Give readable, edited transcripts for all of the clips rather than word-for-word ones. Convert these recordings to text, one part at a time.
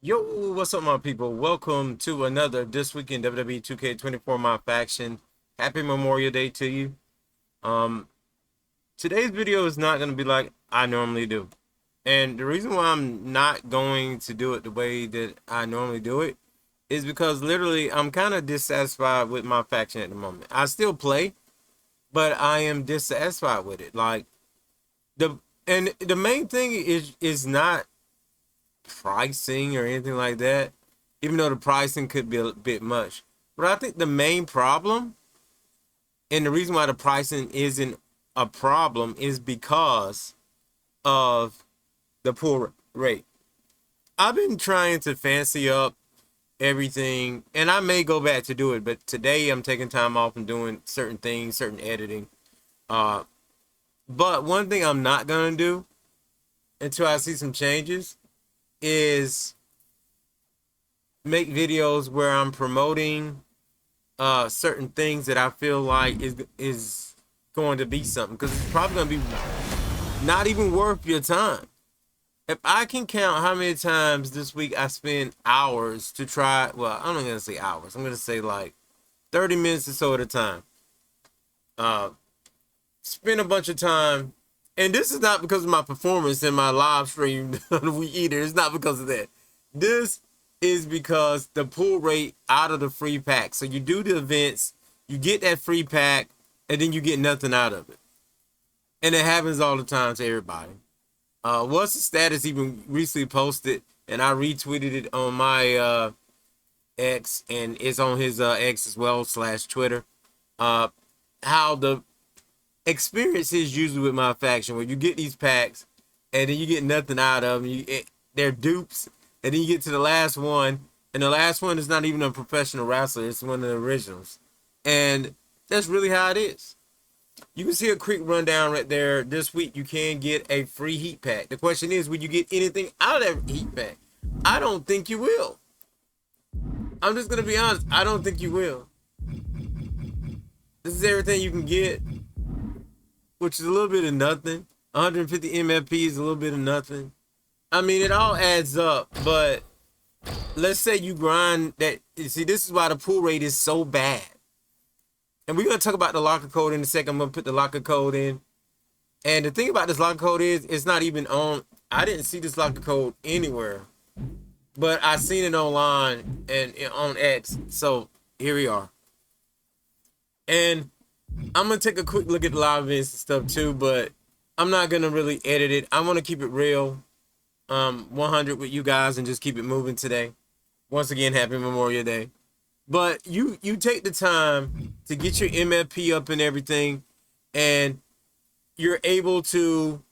Yo, what's up, my people? Welcome to another This Week in WWE 2K24 MYFACTION. Happy Memorial Day to you. Um, Today's video is not going to be like I normally do. And the reason why I'm not going to do it the way that I normally do it is because literally I'm kind of dissatisfied with my faction at the moment. I still play, but I am dissatisfied with it. Like the main thing is not pricing or anything like that, even though the pricing could be a bit much. But I think the main problem, and the reason why the pricing isn't a problem, is because of the pull rate. I've been trying to fancy up everything, and I may go back to do it, but today I'm taking time off and doing certain things, certain editing. But one thing I'm not gonna do until I see some changes is make videos where I'm promoting certain things that I feel like is going to be something, because it's probably going to be not even worth your time. If I can count how many times this week I spend hours to try, well, I'm not going to say hours, I'm going to say like 30 minutes or so at a time. Spend a bunch of time, and this is not because of my performance in my live stream on the WYATT. It's not because of that. This is because the pull rate out of the free pack. So you do the events, you get that free pack, and then you get nothing out of it. And it happens all the time to everybody. What's the status even recently posted, and I retweeted it on my X, and it's on his X as well / Twitter. How the experience is usually with my faction, where you get these packs and then you get nothing out of them. They're dupes, and then you get to the last one, and the last one is not even a professional wrestler. It's one of the originals, and that's really how it is. You can see a quick rundown right there. This week you can get a free heat pack. The question is, will you get anything out of that heat pack? I don't think you will. I'm just gonna be honest. I don't think you will. This is everything you can get, which is a little bit of nothing. 150 MFP is a little bit of nothing. I mean, it all adds up, but let's say you grind that. You see, this is why the pull rate is so bad. And we're going to talk about the locker code in a second. I'm going to put the locker code in. And the thing about this locker code is, it's not even on. I didn't see this locker code anywhere, but I seen it online and on X. So here we are. And I'm going to take a quick look at the live events and stuff too, but I'm not going to really edit it. I want to keep it real, 100 with you guys, and just keep it moving today. Once again, happy Memorial Day. But you take the time to get your MFP up and everything, and you're able to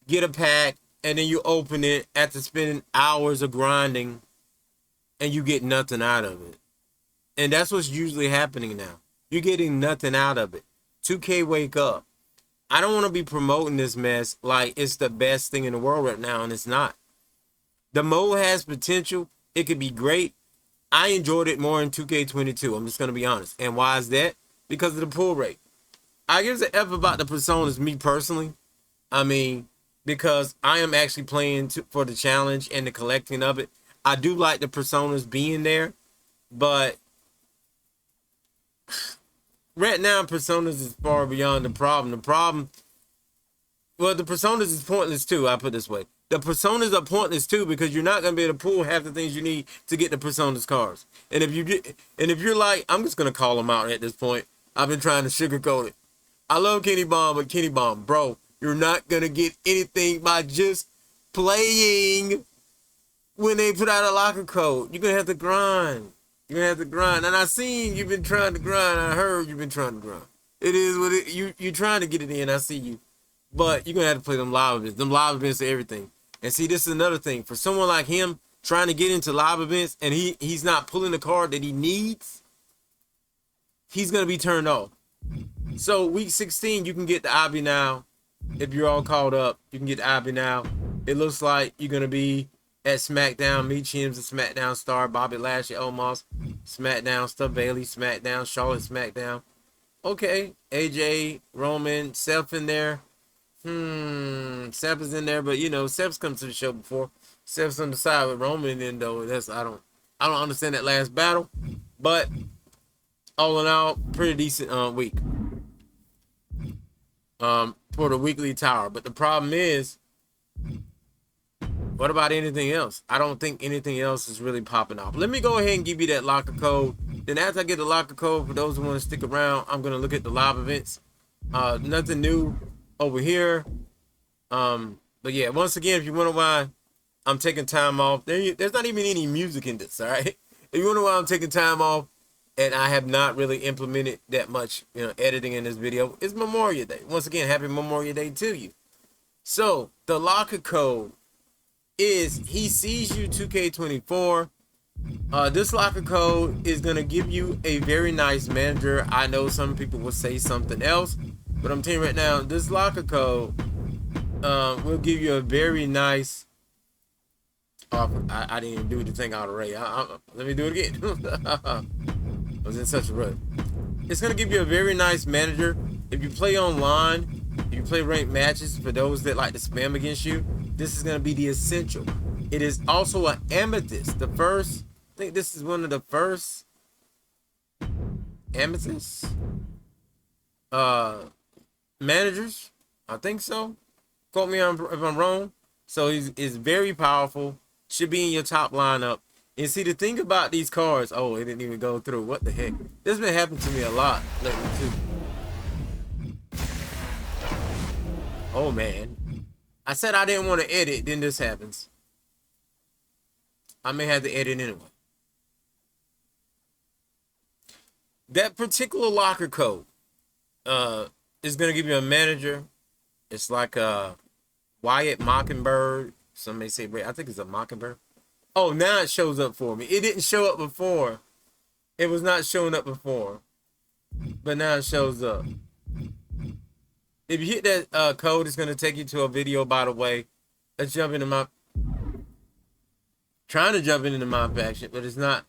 get a pack, and then you open it after spending hours of grinding, and you get nothing out of it. And that's what's usually happening now. You're getting nothing out of it. 2K, wake up. I don't want to be promoting this mess like it's the best thing in the world right now, and it's not. The mode has potential. It could be great. I enjoyed it more in 2K22. I'm just going to be honest. And why is that? Because of the pull rate. I give an F about the personas, me personally. I mean, because I am actually playing for the challenge and the collecting of it. I do like the personas being there, but right now, personas is far beyond the problem. Well, the personas is pointless too. I put it this way. The personas are pointless too, because you're not gonna be able to pull half the things you need to get the personas cards. And if you're like, I'm just gonna call them out at this point. I've been trying to sugarcoat it. I love Kenny Bomb, but Kenny Bomb, bro, you're not gonna get anything by just playing when they put out a locker code. You're gonna have to grind. You're gonna have to grind. And I seen you've been trying to grind. I heard you've been trying to grind. It is what it. You're trying to get it in. I see you, but you're gonna have to play them live events. Them live events are everything. And see, this is another thing. For someone like him trying to get into live events and he's not pulling the card that he needs, he's going to be turned off. So week 16, you can get the IB now. If you're all caught up, you can get the IB now. It looks like you're going to be at SmackDown. Meech Him's a SmackDown star. Bobby Lashley, Omos, SmackDown. Stuff Bailey, SmackDown. Charlotte, SmackDown. Okay. AJ, Roman, Seth in there. Seth is in there, but you know, Seth's come to the show before, Steph's on the side with Roman, and then though I don't understand that last battle, but all in all, pretty decent week for the weekly tower. But the problem is, what about anything else? I don't think anything else is really popping off. Let me go ahead and give you that locker code. Then after I get the locker code, for those who want to stick around, I'm gonna look at the live events. Nothing new over here. But yeah, once again, if you wonder why I'm taking time off, there's not even any music in this, all right? If you wonder why I'm taking time off and I have not really implemented that much, editing in this video, it's Memorial Day. Once again, happy Memorial Day to you. So the locker code is he sees you 2K24. This locker code is gonna give you a very nice manager. I know some people will say something else, but I'm telling you right now, this locker code will give you a very nice offer. I didn't even do the thing out already. Let me do it again. I was in such a rush. It's gonna give you a very nice manager. If you play online, if you play ranked matches, for those that like to spam against you, this is gonna be the essential. It is also an amethyst. I think this is one of the first amethyst managers. I think so. Quote me if I'm wrong. So he's very powerful. Should be in your top lineup. And see, the thing about these cards, oh, it didn't even go through. What the heck? This has been happening to me a lot lately too. Oh man. I said I didn't want to edit, then this happens. I may have to edit anyway. That particular locker code is going to give you a manager. It's like a WYATT Mockingbird. Some may say, I think it's a Mockingbird. Oh, now it shows up for me. It didn't show up before. It was not showing up before. But now it shows up. If you hit that code, it's going to take you to a video, by the way. Let's jump into my... Trying to jump into my faction, but it's not.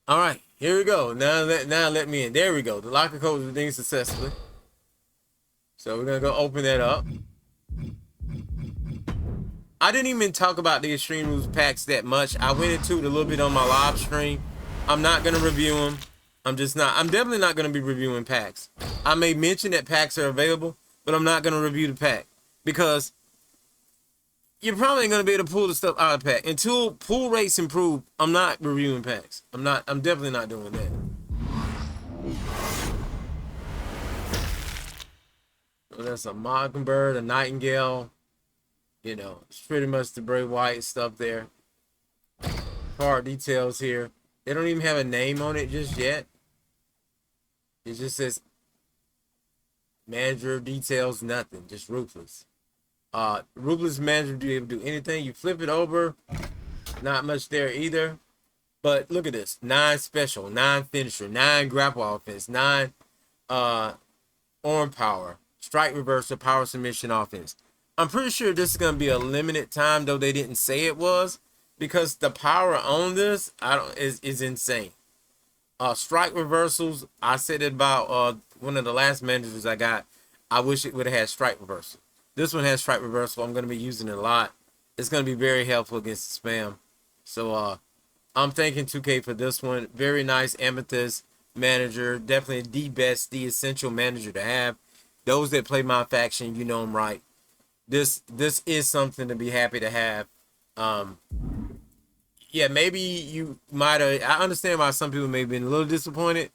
All right, here we go. Now let me in. There we go. The locker code was redeemed successfully. So we're going to go open that up. I didn't even talk about the Extreme Rules packs that much. I went into it a little bit on my live stream. I'm not going to review them. I'm definitely not going to be reviewing packs. I may mention that packs are available, but I'm not going to review the pack because you're probably going to be able to pull the stuff out of the pack. Until pull rates improve, I'm not reviewing packs. I'm definitely not doing that. So that's a Mockingbird, a Nightingale. It's pretty much the Bray Wyatt stuff there. Card details here. They don't even have a name on it just yet. It just says manager details, nothing, just ruthless. Ruthless manager to be able to do anything. You flip it over, not much there either. But look at this: 9 special, 9 finisher, 9 grapple offense, 9 arm power, strike reversal, power submission offense. I'm pretty sure this is gonna be a limited time, though they didn't say it was, because the power on this is insane. Strike reversals, I said it about one of the last managers I got. I wish it would have had strike reversal. This one has strike reversal. I'm going to be using it a lot. It's going to be very helpful against the spam. So I'm thanking 2K for this one. Very nice amethyst manager. Definitely the best, the essential manager to have. Those that play my faction, you know I'm right. This is something to be happy to have. Yeah, maybe you might have... I understand why some people may have been a little disappointed,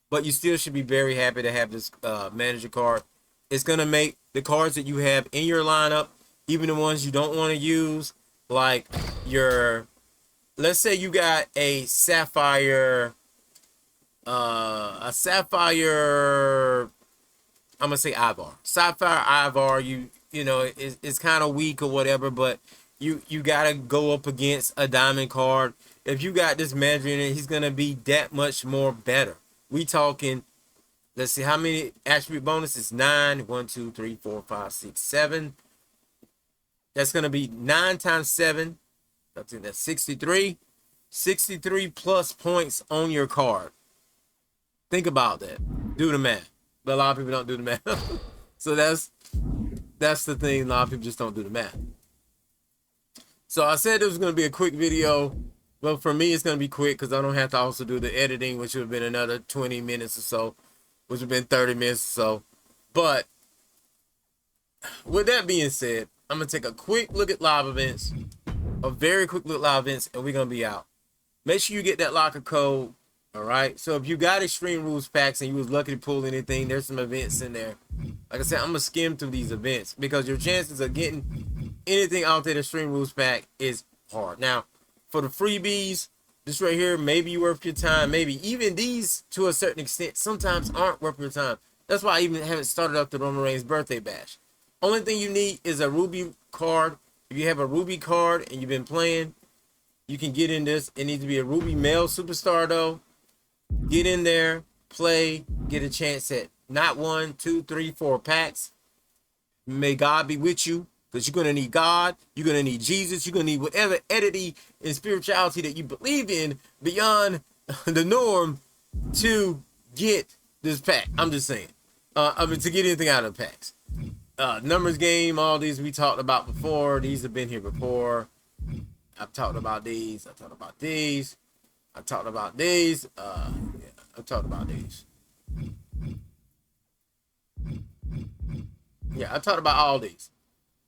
but you still should be very happy to have this manager card. It's going to make the cards that you have in your lineup, even the ones you don't want to use, like your... Let's say you got a Sapphire... I'm going to say Ivar. Sapphire Ivar, you know, it's kind of weak or whatever, but... You gotta go up against a diamond card. If you got this manager in it, he's gonna be that much more better. We talking, let's see how many attribute bonuses. 9. 1, 2, 3, 4, 5, 6, 7. That's gonna be 9 times 7. I think that's 63. 63 plus points on your card. Think about that. Do the math. But a lot of people don't do the math. So that's that's the thing. A lot of people just don't do the math. So I said it was going to be a quick video. Well, for me, it's going to be quick because I don't have to also do the editing, which would have been another 20 minutes or so, which would have been 30 minutes or so. But with that being said, I'm going to take a quick look at live events, a very quick look at live events, and we're going to be out. Make sure you get that locker code, all right? So if you got Extreme Rules packs and you was lucky to pull anything, there's some events in there. Like I said, I'm going to skim through these events because your chances of getting anything out there, the Extreme Rules pack, is hard. Now, for the freebies, this right here may be worth your time. Maybe even these, to a certain extent, sometimes aren't worth your time. That's why I even haven't started up the Roman Reigns birthday bash. Only thing you need is a Ruby card. If you have a Ruby card and you've been playing, you can get in this. It needs to be a Ruby male superstar though. Get in there, play, get a chance at not 1, 2, 3, 4 packs. May God be with you. Because you're going to need God, you're going to need Jesus, you're going to need whatever entity and spirituality that you believe in beyond the norm to get this pack. I'm just saying. To get anything out of the packs. Numbers game, all these we talked about before. These have been here before. I've talked about these. I talked about these. I talked about these. I talked about these. Yeah, I talked about all these.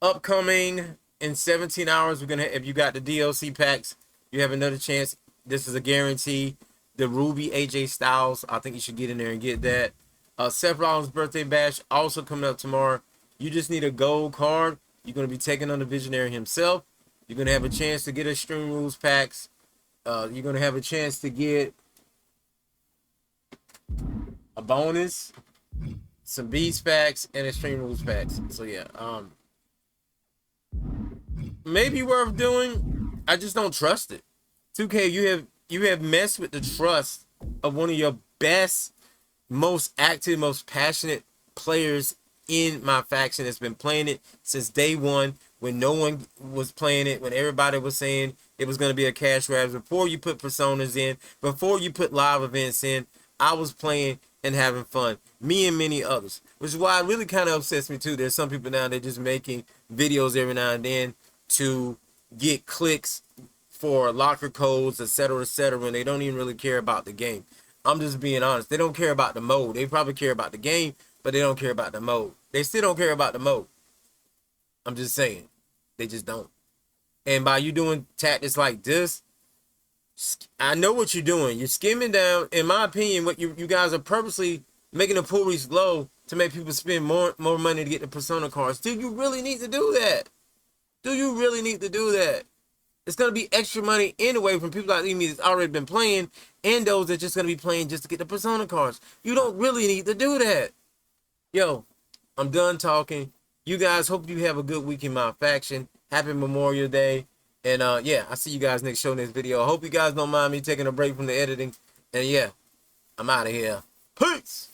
Upcoming in 17 hours, we're gonna, if you got the DLC packs, you have another chance. This is a guarantee. The Ruby AJ Styles, I think you should get in there and get that. Seth Rollins birthday bash also coming up tomorrow. You just need a gold card. You're gonna be taking on the Visionary himself. You're gonna have a chance to get Extreme Rules packs. You're gonna have a chance to get a bonus, some Beast packs, and Extreme Rules packs. So yeah, maybe worth doing. I just don't trust it. 2K, you have messed with the trust of one of your best, most active, most passionate players in my faction that's been playing it since day one, when no one was playing it, when everybody was saying it was going to be a cash grab. Before you put personas in, before you put live events in, I was playing and having fun. Me and many others. Which is why it really kind of upsets me too. There's some people now, they're just making videos every now and then to get clicks for locker codes, etc., when they don't even really care about the game. I'm just being honest. They don't care about the mode. They probably care about the game, but they don't care about the mode. They still don't care about the mode. I'm just saying. They just don't. And by you doing tactics like this, I know what you're doing. You're skimming down. In my opinion, what you guys are purposely making the pull reach low to make people spend more money to get the persona cards. Do you really need to do that? Do you really need to do that? It's going to be extra money anyway from people like me that's already been playing, and those that just going to be playing just to get the persona cards. You don't really need to do that. Yo, I'm done talking. You guys, hope you have a good week in my faction. Happy Memorial Day. And yeah, I'll see you guys next show, next video. I hope you guys don't mind me taking a break from the editing. And yeah, I'm out of here. Peace.